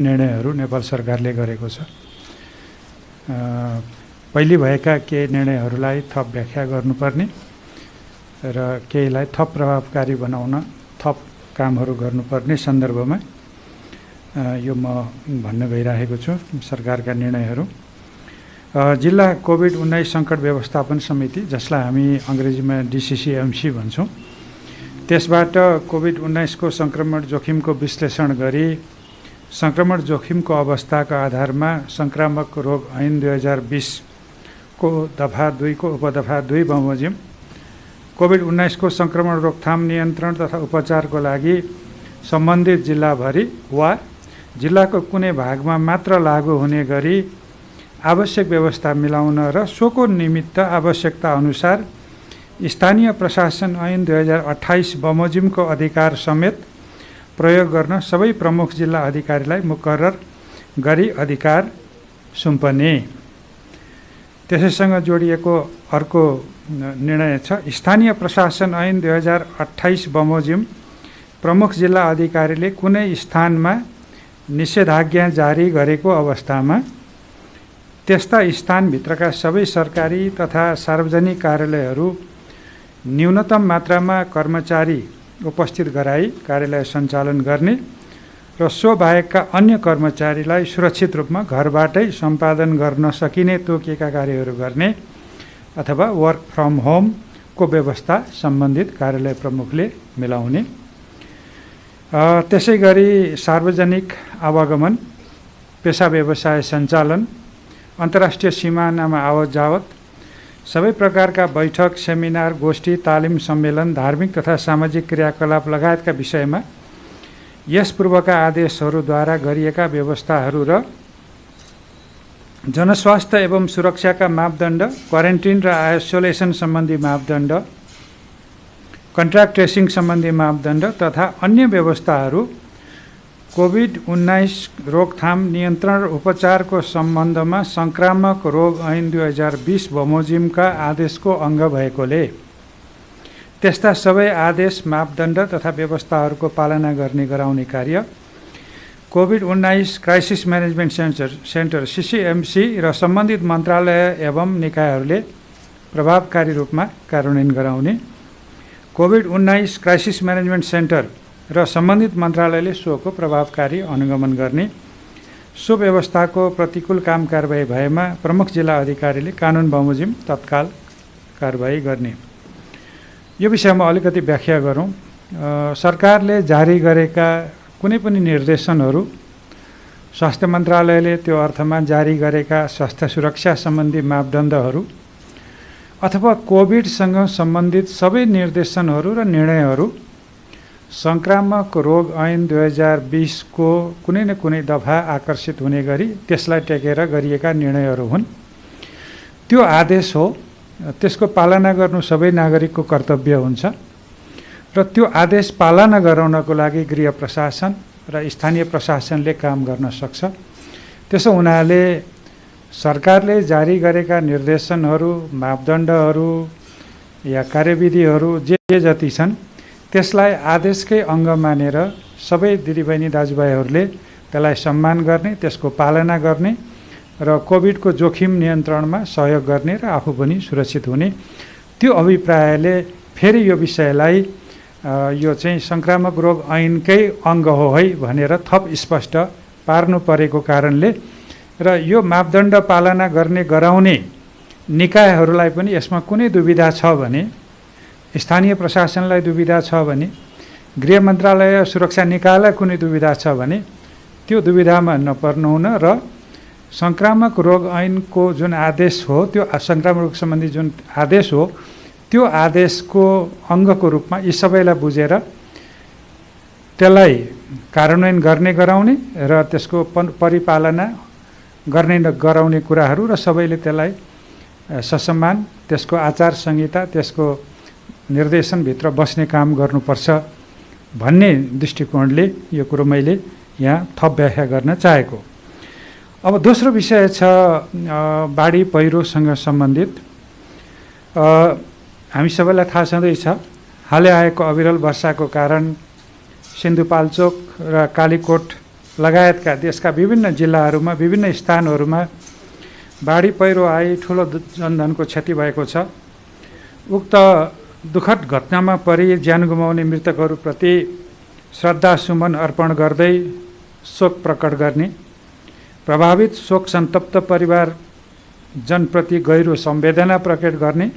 निर्णयहरू नेपाल सरकारले गरेको छ। पहिले भएका केही निर्णयहरूलाई थप व्याख्या गर्नुपर्ने र केहीलाई थप प्रभावकारी बनाउन थप कामहरू गर्नुपर्ने सन्दर्भमा यो म भन्न गइरहेको छु। सरकारका निर्णयहरू जिल्ला कोभिड-19 सङ्कट व्यवस्थापन समिति, जसलाई हामी अङ्ग्रेजीमा DCCMC भन्छौँ, त्यसबाट कोभिड-19 को सङ्क्रमण जोखिमको विश्लेषण गरी सङ्क्रमण जोखिमको अवस्थाका आधारमा सङ्क्रामक रोग ऐन 2020 को दफा 2 को उपदफा 2 बमोजिम कोभिड-19 को सङ्क्रमण रोकथाम, नियन्त्रण तथा उपचारको लागि सम्बन्धित जिल्लाभरि वा जिल्लाको कुनै भागमा मात्र लागू हुने गरी आवश्यक व्यवस्था मिलाउन र सोको निमित्त आवश्यकता अनुसार स्थानीय प्रशासन ऐन 2028 बमोजिमको अधिकार समेत प्रयोग गर्न सबै प्रमुख जिल्ला अधिकारीलाई मुकर्रर गरी अधिकार सुम्पने। त्यसैसँग जोडिएको अर्को निर्णय छ, स्थानीय प्रशासन ऐन 2028 बमोजिम प्रमुख जिल्ला अधिकारीले कुनै स्थानमा निषेधाज्ञा जारी गरेको अवस्थामा त्यस्ता स्थानभित्रका सबै सरकारी तथा सार्वजनिक कार्यालयहरू न्यूनतम मात्रामा कर्मचारी उपस्थित गराई कार्यालय सञ्चालन गर्ने र सो बाहेकका अन्य कर्मचारीलाई सुरक्षित रूपमा घरबाटै सम्पादन गर्न सकिने तोकिएका कार्यहरू गर्ने अथवा वर्क फ्रम होमको व्यवस्था सम्बन्धित कार्यालय प्रमुखले मिलाउने। त्यसै गरी सार्वजनिक आवागमन, पेसा व्यवसाय सञ्चालन, अन्तर्राष्ट्रिय सिमानामा आवत जावत, सबै प्रकारका बैठक, सेमिनार, गोष्ठी, तालिम, सम्मेलन, धार्मिक तथा सामाजिक क्रियाकलाप लगायतका विषयमा यस पूर्वका आदेशहरूद्वारा गरिएका व्यवस्थाहरू र जनस्वास्थ्य एवं सुरक्षाका मापदण्ड, क्वारेन्टिन र आइसोलेसन सम्बन्धी मापदण्ड, कन्ट्र्याक्ट ट्रेसिङ सम्बन्धी मापदण्ड तथा अन्य व्यवस्थाहरू कोभिड-19 रोकथाम, नियन्त्रण र उपचारको सम्बन्धमा सङ्क्रामक रोग ऐन 2020 बमोजिमका आदेशको अङ्ग भएकोले त्यस्ता सबै आदेश, मापदण्ड तथा व्यवस्थाहरूको पालना गर्ने गराउने कार्य COVID-19 crisis management centre CCMC र सम्बन्धित मन्त्रालय एवं निकायहरूले प्रभावकारी रूपमा कार्यान्वयन गराउने। कोभिड-19 क्राइसिस म्यानेजमेन्ट सेन्टर र सम्बन्धित मन्त्रालयले सोको प्रभावकारी अनुगमन गर्ने। सो व्यवस्थाको प्रतिकूल काम कारबाही भएमा प्रमुख जिल्ला अधिकारीले कानुन बमोजिम तत्काल कारबाही गर्ने। यो विषयमा अलिकति व्याख्या गरौँ। सरकारले जारी गरेका कुनै पनि निर्देशनहरू, स्वास्थ्य मन्त्रालयले त्यो अर्थमा जारी गरेका स्वास्थ्य सुरक्षा सम्बन्धी मापदण्डहरू अथवा कोभिडसँग सम्बन्धित सबै निर्देशनहरू र निर्णयहरू सङ्क्रामक रोग ऐन 2020 को कुनै न कुनै दफा आकर्षित हुने गरी त्यसलाई टेकेर गरिएका निर्णयहरू हुन्। त्यो आदेश हो, त्यसको पालना गर्नु सबै नागरिकको कर्तव्य हुन्छ र त्यो आदेश पालना गराउनको लागि गृह प्रशासन र स्थानीय प्रशासनले काम गर्न सक्छ। त्यसो हुनाले सरकारले जारी गरेका निर्देशनहरू, मापदण्डहरू या कार्यविधिहरू जे जति छन् त्यसलाई आदेशकै अङ्ग मानेर सबै दिदीबहिनी दाजुभाइहरूले त्यसलाई सम्मान गर्ने, त्यसको पालना गर्ने र कोभिडको जोखिम नियन्त्रणमा सहयोग गर्ने र आफू पनि सुरक्षित हुने। त्यो अभिप्रायले फेरि यो विषयलाई यो चाहिँ सङ्क्रामक रोग ऐनकै अङ्ग हो है भनेर थप स्पष्ट पार्नु परेको कारणले र यो मापदण्ड पालना गर्ने गराउने निकायहरूलाई पनि यसमा कुनै दुविधा छ भने, स्थानीय प्रशासनलाई दुविधा छ भने, गृह मन्त्रालय सुरक्षा निकायलाई कुनै दुविधा छ भने त्यो दुविधामा नपर्नुहुन र सङ्क्रामक रोग ऐनको जुन आदेश हो, त्यो सङ्क्रामक रोग सम्बन्धी जुन आदेश हो त्यो आदेशको अङ्गको रूपमा यी सबैलाई बुझेर त्यसलाई कार्यान्वयन गर्ने गराउने र त्यसको परिपालना गर्ने गराउने कुराहरू र सबैले त्यसलाई ससम्मान, त्यसको आचार संहिता, त्यसको निर्देशनभित्र बस्ने काम गर्नुपर्छ भन्ने दृष्टिकोणले यो कुरो मैले यहाँ थप व्याख्या गर्न चाहेको। अब दोस्रो विषय छ बाढी पहिरोसँग सम्बन्धित। हामी सबैलाई थाहा छँदैछ, हालै आएको अविरल वर्षाको कारण सिन्धुपाल्चोक र कालीकोट लगायतका देशका विभिन्न जिल्लाहरूमा विभिन्न स्थानहरूमा बाढी पहिरो आई ठुलो जनधनको क्षति भएको छ। उक्त दुःखद घटनामा परि ज्यान गुमाउने मृतकहरूप्रति श्रद्धासुमन अर्पण गर्दै शोक प्रकट गर्ने, प्रभावित शोक सन्तप्त परिवार जनप्रति गहिरो संवेदना प्रकट गर्ने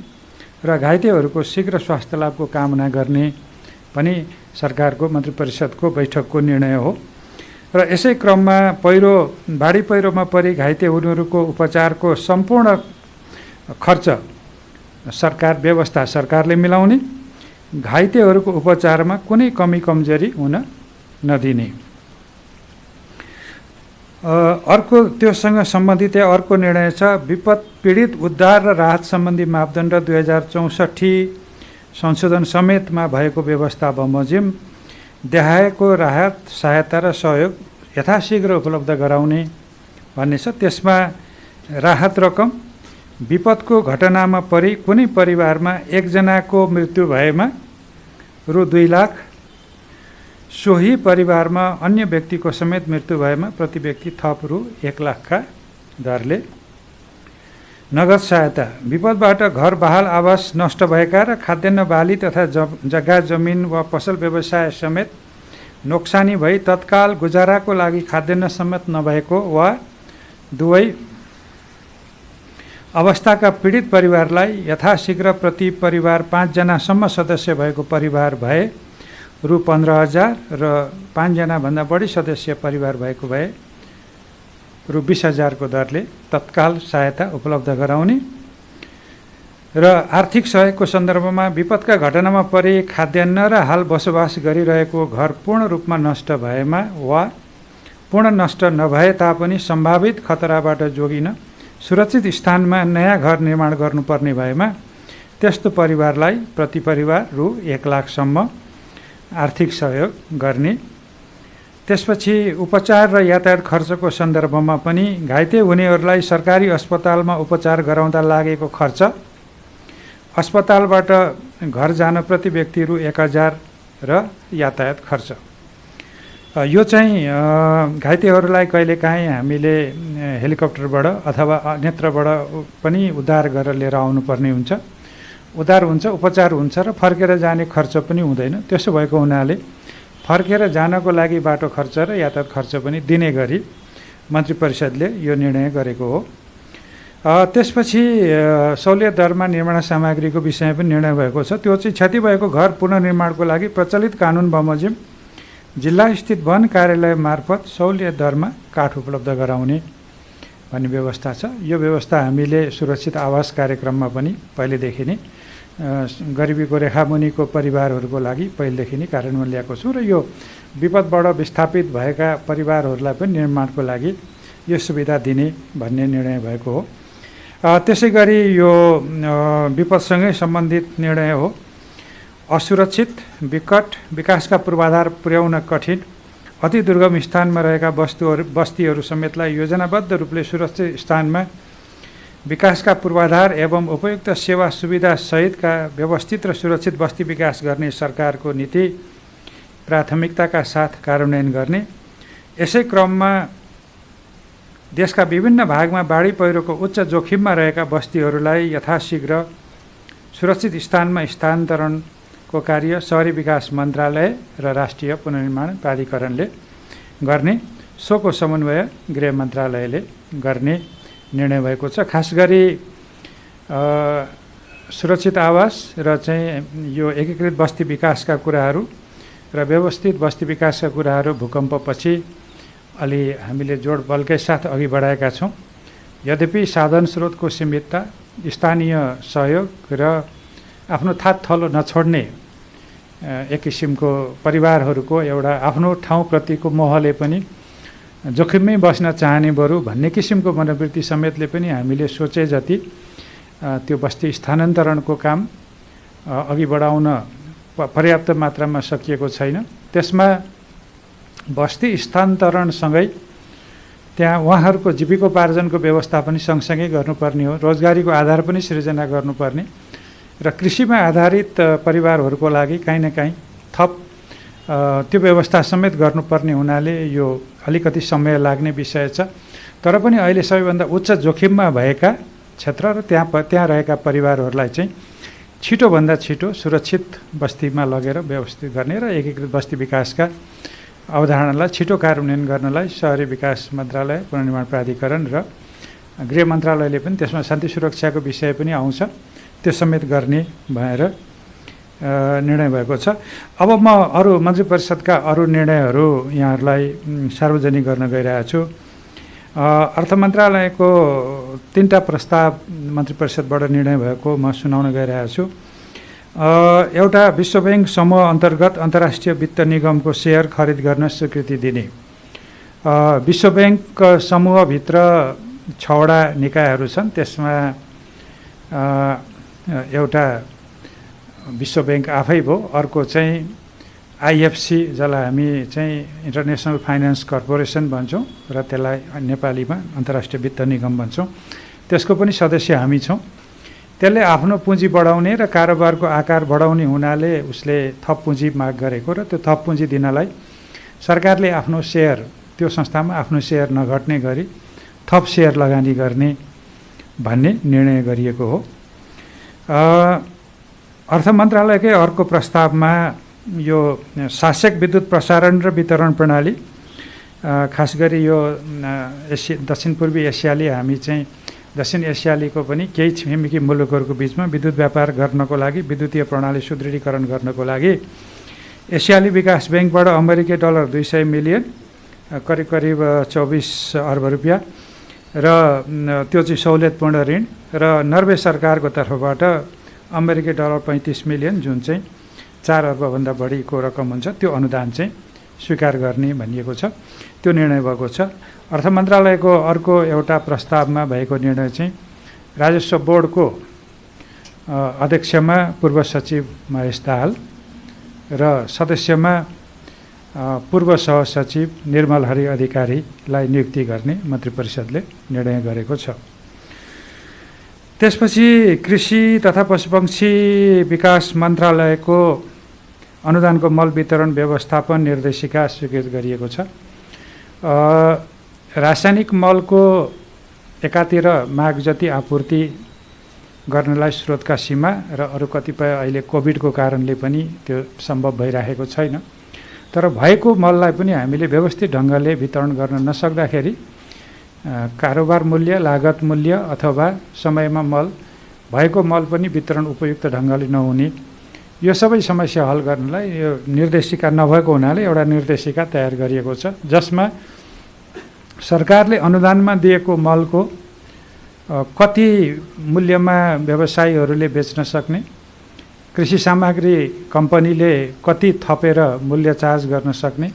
र घाइतेहरूको शीघ्र स्वास्थ्य लाभको कामना गर्ने पनि सरकारको मन्त्री परिषदको बैठकको निर्णय हो। र यसै क्रममा बाढी पहिरोमा परि घाइते हुनेहरूको उपचारको सम्पूर्ण खर्च सरकारले मिलाउने, घाइतेहरूको उपचारमा कुनै कमी कमजोरी हुन नदिने। अर्को त्योसँग सम्बन्धित अर्को निर्णय छ विपद पीडित उद्धार र राहत सम्बन्धी मापदण्ड 2064 संशोधन समेतमा भएको व्यवस्था बमोजिम देखाएको राहत सहायता र सहयोग यथाशीघ्र उपलब्ध गराउने भन्ने छ। त्यसमा राहत रकम विपदको घटनामा परि कुनै परिवारमा एकजनाको मृत्यु भएमा रु 2 लाख, सोही परिवारमा अन्य व्यक्तिको समेत मृत्यु भएमा प्रति व्यक्ति थप रु 1 लाखका दरले नगद सहायता, विपदबाट घर बहाल आवास नष्ट भएका र खाद्यान्न बाली तथा जग्गा जमिन वा पसल व्यवसाय समेत नोक्सानी भई तत्काल गुजाराको लागि खाद्यान्न समेत नभएको वा दुवै अवस्थाका पीडित परिवारलाई यथाशीघ्र प्रति परिवार 5 जनासम्म सदस्य भएको परिवार भए रु 15,000 र 5 जनाभन्दा बढी सदस्य परिवार भएको भए रु 20,000 को दरले तत्काल सहायता उपलब्ध गराउने र आर्थिक सहयोगको सन्दर्भमा विपदका घटनामा परि खाद्यान्न र हाल बसोबास गरिरहेको घर पूर्ण रूपमा नष्ट भएमा वा पूर्ण नष्ट नभए तापनि सम्भावित खतराबाट जोगिन सुरक्षित स्थानमा नयाँ घर निर्माण गर्नुपर्ने भएमा त्यस्तो परिवारलाई प्रति परिवार रु 1 लाखसम्म आर्थिक सहयोग गर्ने। त्यसपछि उपचार र यातायात खर्चको सन्दर्भमा पनि घाइते हुनेहरूलाई सरकारी अस्पतालमा उपचार गराउँदा लागेको खर्च, अस्पतालबाट घर जान प्रति व्यक्ति रु 1,000 र यातायात खर्च। यो चाहिँ घाइतेहरूलाई कहिलेकाहीँ हामीले हेलिकप्टरबाट अथवा अन्यत्रबाट पनि उद्धार गरेर लिएर आउनुपर्ने हुन्छ। उद्धार हुन्छ, उपचार हुन्छ र फर्केर जाने खर्च पनि हुँदैन। त्यसो भएको हुनाले फर्केर जानको लागि बाटो खर्च र यातायात खर्च पनि दिने गरी मन्त्री परिषदले यो निर्णय गरेको हो। त्यसपछि सहुलियत दरमा निर्माण सामग्रीको विषयमा पनि निर्णय भएको छ। त्यो चाहिँ क्षति भएको घर पुनर्निर्माणको लागि प्रचलित कानुन बमोजिम जिल्ला स्थित वन कार्यालय मार्फत सहुलियत दरमा काठ उपलब्ध गराउने भन्ने व्यवस्था छ। यो व्यवस्था हामीले सुरक्षित आवास कार्यक्रममा पनि पहिलेदेखि नै गरिबीको रेखामुनिको परिवारहरूको लागि पहिलेदेखि नै कार्यान्वयन ल्याएको छु र यो विपदबाट विस्थापित भएका परिवारहरूलाई पनि निर्माणको लागि यो सुविधा दिने भन्ने निर्णय भएको हो। त्यसै गरी यो विपदसँगै सम्बन्धित निर्णय हो। असुरक्षित, विकट, विकासका पूर्वाधार पुर्याउन कठिन, अति दुर्गम स्थानमा रहेका बस्तीहरू समेतलाई योजनाबद्ध रूपले सुरक्षित स्थानमा विकासका पूर्वाधार एवं उपयुक्त सेवा सुविधा सहितका व्यवस्थित र सुरक्षित बस्ती विकास गर्ने सरकारको नीति प्राथमिकताका साथ कार्यान्वयन गर्ने। यसै क्रममा देशका विभिन्न भागमा बाढी पहिरोको उच्च जोखिममा रहेका बस्तीहरूलाई यथाशीघ्र सुरक्षित स्थानमा स्थानान्तरणको कार्य शहरी विकास मन्त्रालय र राष्ट्रिय पुनर्निर्माण प्राधिकरणले गर्ने, सोको समन्वय गृह मन्त्रालयले गर्ने निर्णय भएको छ। खास गरी सुरक्षित आवास र चाहिँ यो एकीकृत बस्ती विकासका कुराहरू र व्यवस्थित बस्ती विकासका कुराहरू भूकम्पपछि अलि हामीले जोड बलकै साथ अघि बढाएका छौँ। यद्यपि साधन स्रोतको सीमितता, स्थानीय सहयोग र आफ्नो थात थलो नछोड्ने एक किसिमको परिवारहरूको एउटा आफ्नो ठाउँप्रतिको मोहले पनि जोखिममै बस्न चाहने बरु भन्ने किसिमको मनोवृत्ति समेतले पनि हामीले सोचे जति त्यो बस्ती स्थानान्तरणको काम अघि बढाउन पर्याप्त मात्रामा सकिएको छैन। त्यसमा बस्ती स्थानान्तरणसँगै त्यहाँ उहाँहरूको जीविकोपार्जनको व्यवस्था पनि सँगसँगै गर्नुपर्ने हो, रोजगारीको आधार पनि सृजना गर्नुपर्ने र कृषिमा आधारित परिवारहरूको लागि काहीँ न काहीँ थप त्यो व्यवस्था समेत गर्नुपर्ने हुनाले यो अलिकति समय लाग्ने विषय छ। तर पनि अहिले सबैभन्दा उच्च जोखिममा भएका क्षेत्र र त्यहाँ रहेका परिवारहरूलाई चाहिँ छिटोभन्दा छिटो सुरक्षित बस्तीमा लगेर व्यवस्थित गर्ने र एकीकृत बस्ती विकासका अवधारणालाई छिटो कार्यान्वयन गर्नलाई शहरी विकास मन्त्रालय, पुनर्निर्माण प्राधिकरण र गृह मन्त्रालयले पनि त्यसमा शान्ति सुरक्षाको विषय पनि आउँछ, त्यो समेत गर्ने भएर निर्णय भएको छ। अब म अरू मन्त्री परिषदका अरू निर्णयहरू यहाँहरूलाई सार्वजनिक गर्न गइरहेको छु। अर्थ मन्त्रालयको 3टा प्रस्ताव मन्त्री परिषदबाट निर्णय भएको म सुनाउन गइरहेको छु। एउटा विश्व ब्याङ्क समूह अन्तर्गत अन्तर्राष्ट्रिय वित्त निगमको सेयर खरिद गर्न स्वीकृति दिने। विश्व ब्याङ्क समूहभित्र 6वटा निकायहरू छन्, त्यसमा एउटा विश्व ब्याङ्क आफै भयो, अर्को चाहिँ आइएफसी जसलाई हामी चाहिँ इन्टरनेसनल फाइनेन्स कर्पोरेसन भन्छौँ र त्यसलाई नेपालीमा अन्तर्राष्ट्रिय वित्त निगम भन्छौँ, त्यसको पनि सदस्य हामी छौँ। त्यसले आफ्नो पुँजी बढाउने र कारोबारको आकार बढाउने हुनाले उसले थप पुँजी माग गरेको र त्यो थप पुँजी दिनलाई सरकारले आफ्नो सेयर, त्यो संस्थामा आफ्नो सेयर नघट्ने गरी थप सेयर लगानी गर्ने भन्ने निर्णय गरिएको हो। अर्थ मन्त्रालयकै अर्को प्रस्तावमा यो शासक विद्युत प्रसारण र वितरण प्रणाली, खास गरी यो दक्षिण पूर्वी एसियाली, हामी चाहिँ दक्षिण एसियालीको पनि केही छिमेकी मुलुकहरूको बिचमा विद्युत व्यापार गर्नको लागि, विद्युतीय प्रणाली सुदृढीकरण गर्नको लागि एसियाली विकास ब्याङ्कबाट अमेरिकी डलर 200 मिलियन, करिब करिब 24 अर्ब रुपियाँ र त्यो चाहिँ सहुलियतपूर्ण ऋण, र नर्वे सरकारको तर्फबाट अमेरिकी डलर 35 मिलियन, जुन चाहिँ 4 अर्बभन्दा बढीको रकम हुन्छ, त्यो अनुदान चाहिँ स्वीकार गर्ने भनिएको छ। त्यो निर्णय भएको छ। अर्थ मन्त्रालयको अर्को एउटा प्रस्तावमा भएको निर्णय चाहिँ राजस्व बोर्डको अध्यक्षमा पूर्व सचिव महेश दाहाल र सदस्यमा पूर्व सहसचिव निर्मल हरि अधिकारीलाई नियुक्ति गर्ने मन्त्री परिषदले निर्णय गरेको छ। त्यसपछि कृषि तथा पशुपक्षी विकास मन्त्रालयको अनुदानको मल वितरण व्यवस्थापन निर्देशिका स्वीकृत गरिएको छ। रासायनिक मलको एकातिर माग जति आपूर्ति गर्नलाई स्रोतका सीमा र अरू कतिपय अहिले कोभिडको कारणले पनि त्यो सम्भव भइरहेको छैन, तर भएको मललाई पनि हामीले व्यवस्थित ढङ्गले वितरण गर्न नसक्दाखेरि कारोबार मूल्य, लागत मूल्य अथवा समयमा मल, भएको मल पनि वितरण उपयुक्त ढङ्गले नहुने, यो सबै समस्या हल गर्नलाई यो निर्देशिका नभएको हुनाले एउटा निर्देशिका तयार गरिएको छ, जसमा सरकारले अनुदानमा दिएको मलको कति मूल्यमा व्यवसायीहरूले बेच्न सक्ने, कृषि सामग्री कम्पनीले कति थपेर मूल्य चार्ज गर्न सक्ने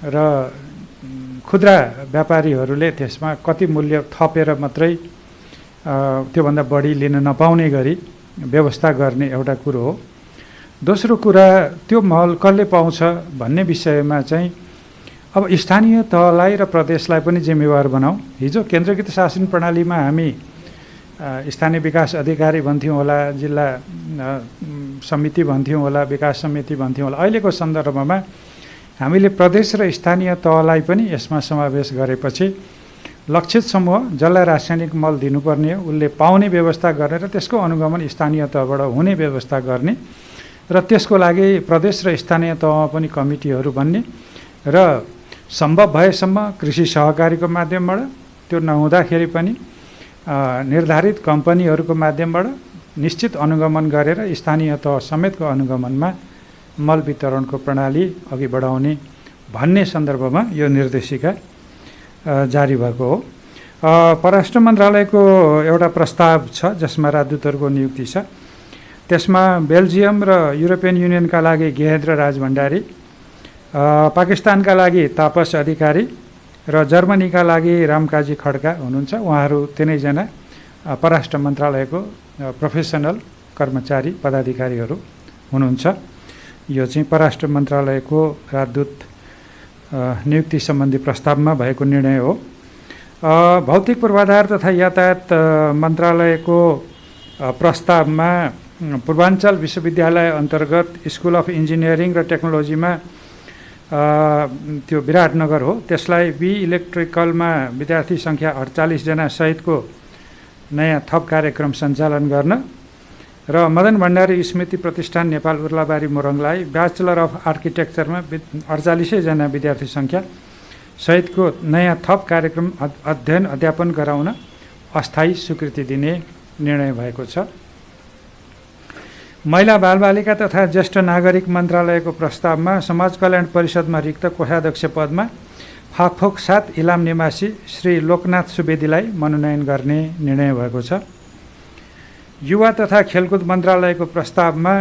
र खुद्रा व्यापारीहरूले त्यसमा कति मूल्य थपेर मात्रै त्योभन्दा बढी लिन नपाउने गरी व्यवस्था गर्ने एउटा कुरो हो। दोस्रो कुरा, त्यो मल कसले पाउँछ भन्ने विषयमा चाहिँ अब स्थानीय तहलाई र प्रदेशलाई पनि जिम्मेवार बनाऊ। हिजो केन्द्रीकृत शासन प्रणालीमा हामी स्थानीय विकास अधिकारी भन्थ्यौँ होला, जिल्ला समिति भन्थ्यौँ होला, विकास समिति भन्थ्यौँ होला। अहिलेको सन्दर्भमा हामीले प्रदेश र स्थानीय तहलाई पनि यसमा समावेश गरेपछि लक्षित समूह जसलाई रासायनिक मल दिनुपर्ने हो उसले पाउने व्यवस्था गरेर त्यसको अनुगमन स्थानीय तहबाट हुने व्यवस्था गर्ने र त्यसको लागि प्रदेश र स्थानीय तहमा पनि कमिटीहरू बन्ने र सम्भव भएसम्म कृषि सहकारीको माध्यमबाट, त्यो नहुँदाखेरि पनि निर्धारित कम्पनीहरूको माध्यमबाट निश्चित अनुगमन गरेर स्थानीय तह समेतको अनुगमनमा मल वितरणको प्रणाली अघि बढाउने भन्ने सन्दर्भमा यो निर्देशिका जारी भएको हो। परराष्ट्र मन्त्रालयको एउटा प्रस्ताव छ जसमा राजदूतहरूको नियुक्ति छ। त्यसमा बेल्जियम र युरोपियन युनियनका लागि गेहेन्द्र राज भण्डारी, पाकिस्तानका लागि तापस अधिकारी र जर्मनीका लागि रामकाजी खड्का हुनुहुन्छ। उहाँहरू तिनैजना परराष्ट्र मन्त्रालयको प्रोफेसनल कर्मचारी पदाधिकारीहरू हुनुहुन्छ। यो चाहिँ परराष्ट्र मन्त्रालयको राजदूत नियुक्ति सम्बन्धी प्रस्तावमा भएको निर्णय हो। भौतिक पूर्वाधार तथा यातायात मन्त्रालयको प्रस्तावमा पूर्वाञ्चल विश्वविद्यालय अन्तर्गत स्कुल अफ इन्जिनियरिङ र टेक्नोलोजीमा त्यो विराटनगर हो, त्यसलाई बी इलेक्ट्रिकलमा विद्यार्थी सङ्ख्या 48 जना सहितको नयाँ थप कार्यक्रम सञ्चालन गर्न र मदन भण्डारी स्मृति प्रतिष्ठान नेपाल उर्लाबारी मोरङलाई ब्याचलर अफ आर्किटेक्चरमा 48 जना विद्यार्थी सङ्ख्या सहितको नयाँ थप कार्यक्रम अध्ययन अध्यापन गराउन अस्थायी स्वीकृति दिने निर्णय भएको छ। महिला बालबालिका तथा ज्येष्ठ नागरिक मन्त्रालयको प्रस्तावमा समाज कल्याण परिषदमा रिक्त कोषाध्यक्ष पदमा फाकफोक 7 इलाम निवासी श्री लोकनाथ सुवेदीलाई मनोनयन गर्ने निर्णय भएको छ। युवा तथा खेलकुद मन्त्रालयको प्रस्तावमा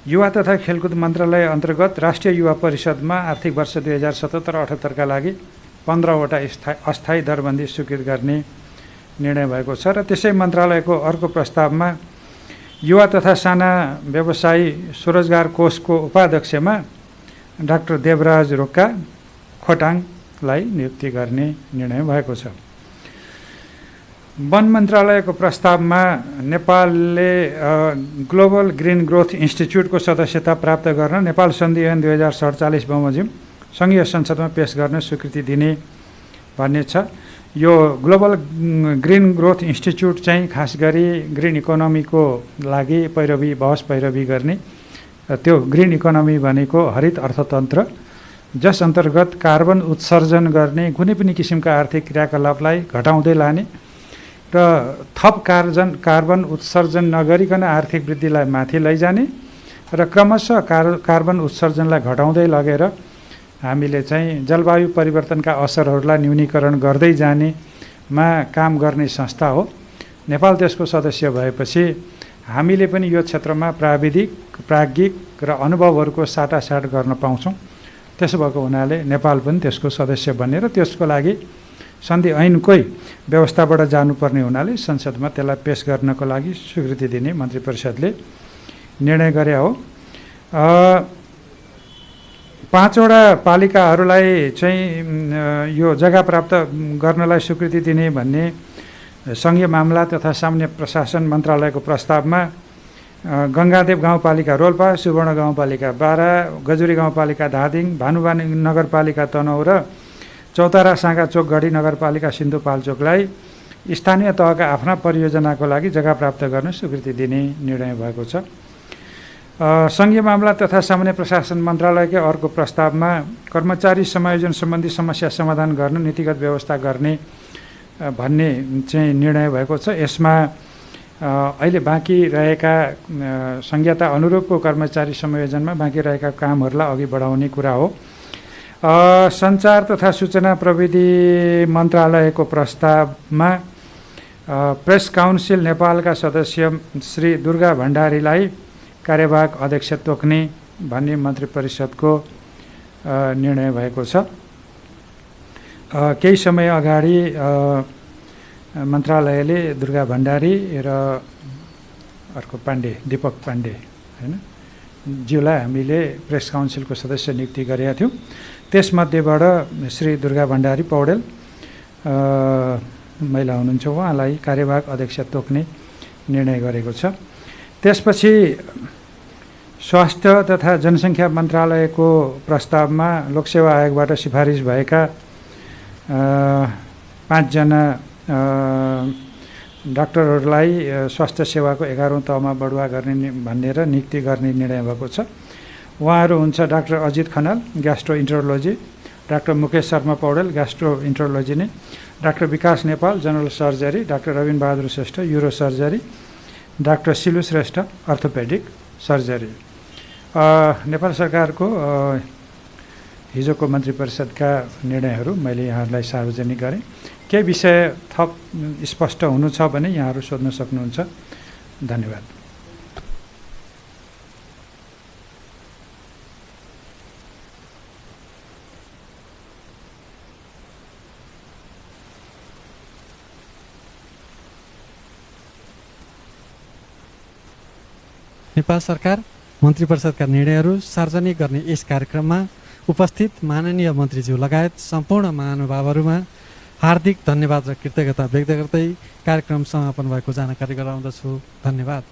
युवा तथा खेलकुद मन्त्रालय अन्तर्गत राष्ट्रिय युवा परिषदमा आर्थिक वर्ष 2077-78 का लागि 15वटा अस्थायी दरबन्दी स्वीकृत गर्ने निर्णय भएको छ। र त्यसै मन्त्रालयको अर्को प्रस्तावमा युवा तथा साना व्यवसायी स्वरोजगार कोषको उपाध्यक्षमा डाक्टर देवराज रोक्का खोटाङलाई नियुक्ति गर्ने निर्णय भएको छ। वन मन्त्रालयको प्रस्तावमा नेपालले ग्लोबल ग्रिन ग्रोथ इन्स्टिच्युटको सदस्यता प्राप्त गर्न नेपाल सन्धि ऐन 2047 बमोजिम सङ्घीय संसदमा पेश गर्न स्वीकृति दिने भन्ने छ। यो ग्लोबल ग्रिन ग्रोथ इन्स्टिच्युट चाहिँ खास गरी ग्रिन इकोनोमीको लागि बहस पैरवी गर्ने, त्यो ग्रिन इकोनोमी भनेको हरित अर्थतन्त्र जस अन्तर्गत कार्बन उत्सर्जन गर्ने कुनै पनि किसिमका आर्थिक क्रियाकलापलाई घटाउँदै लाने र थप कार्बन उत्सर्जन नगरिकन आर्थिक वृद्धिलाई माथि लैजाने र क्रमशः कार्बन उत्सर्जनलाई घटाउँदै लगेर हामीले चाहिँ जलवायु परिवर्तनका असरहरूलाई न्यूनीकरण गर्दै जानेमा काम गर्ने संस्था हो। नेपाल त्यसको सदस्य भएपछि हामीले पनि यो क्षेत्रमा प्राज्ञिक र अनुभवहरूको साटासाट गर्न पाउँछौँ। त्यसो भएको हुनाले नेपाल पनि त्यसको सदस्य बन्ने र त्यसको लागि सन्धि ऐनकै व्यवस्थाबाट जानुपर्ने हुनाले संसदमा त्यसलाई पेश गर्नको लागि स्वीकृति दिने मन्त्री परिषदले निर्णय गरे हो। 5वटा पालिकाहरूलाई चाहिँ यो जग्गा प्राप्त गर्नलाई स्वीकृति दिने भन्ने सङ्घीय मामला तथा सामान्य प्रशासन मन्त्रालयको प्रस्तावमा गङ्गादेव गाउँपालिका रोल्पा, सुवर्ण गाउँपालिका बारा, गजुरी गाउँपालिका धादिङ, भानुवानी नगरपालिका तनहुँ र चौतारा साँगाचोक गढी नगरपालिका सिन्धुपाल्चोकलाई स्थानीय तहका आफ्ना परियोजनाको लागि जग्गा प्राप्त गर्न स्वीकृति दिने निर्णय भएको छ। सङ्घीय मामला तथा सामान्य प्रशासन मन्त्रालयकै अर्को प्रस्तावमा कर्मचारी समायोजन सम्बन्धी समस्या समाधान गर्न नीतिगत व्यवस्था गर्ने भन्ने चाहिँ निर्णय भएको छ। यसमा अहिले बाँकी रहेका संहिता अनुरूपको कर्मचारी समायोजनमा बाँकी रहेका कामहरूलाई अघि बढाउने कुरा हो। सञ्चार तथा सूचना प्रविधि मन्त्रालयको प्रस्तावमा प्रेस काउन्सिल नेपालका सदस्य श्री दुर्गा भण्डारीलाई कार्यवाहक अध्यक्ष तोक्ने भन्ने मन्त्री परिषदको निर्णय भएको छ। केही समय अगाडि मन्त्रालयले दुर्गा भण्डारी र अर्को पाण्डे दीपक पाण्डे हैन ज्यूलाई हामीले प्रेस काउन्सिलको सदस्य नियुक्ति गरेका थियौँ। त्यसमध्येबाट श्री दुर्गा भण्डारी पौडेल महिला हुनुहुन्छ, उहाँलाई कार्यवाहक अध्यक्ष तोक्ने निर्णय गरेको छ। त्यसपछि स्वास्थ्य तथा जनसङ्ख्या मन्त्रालयको प्रस्तावमा लोकसेवा आयोगबाट सिफारिस भएका 5 जना डाक्टरहरूलाई स्वास्थ्य सेवाको 11औं तहमा बढुवा गर्ने भनेर नियुक्ति गर्ने निर्णय भएको छ। उहाँहरू हुन्छ doctor Ajit Khanal gastroenterology, doctor Mukesh Sharma Paudel gastroenterology नै, doctor Vikas Nepal general surgery, doctor Rabin Bahadur Shrestha urosurgery, doctor Silu Shrestha orthopaedic surgery. Nepal सरकारको हिजोको मन्त्री परिषदका निर्णयहरू मैले यहाँहरूलाई सार्वजनिक गरेँ। केही विषय थप स्पष्ट हुनु छ भने यहाँहरू सोध्न सक्नुहुन्छ। धन्यवाद। नेपाल सरकार मन्त्री परिषदका निर्णयहरू सार्वजनिक गर्ने यस कार्यक्रममा उपस्थित माननीय मन्त्रीज्यू लगायत सम्पूर्ण महानुभावहरूमा हार्दिक धन्यवाद र कृतज्ञता व्यक्त गर्दै कार्यक्रम समापन भएको जानकारी गराउँदछु। धन्यवाद।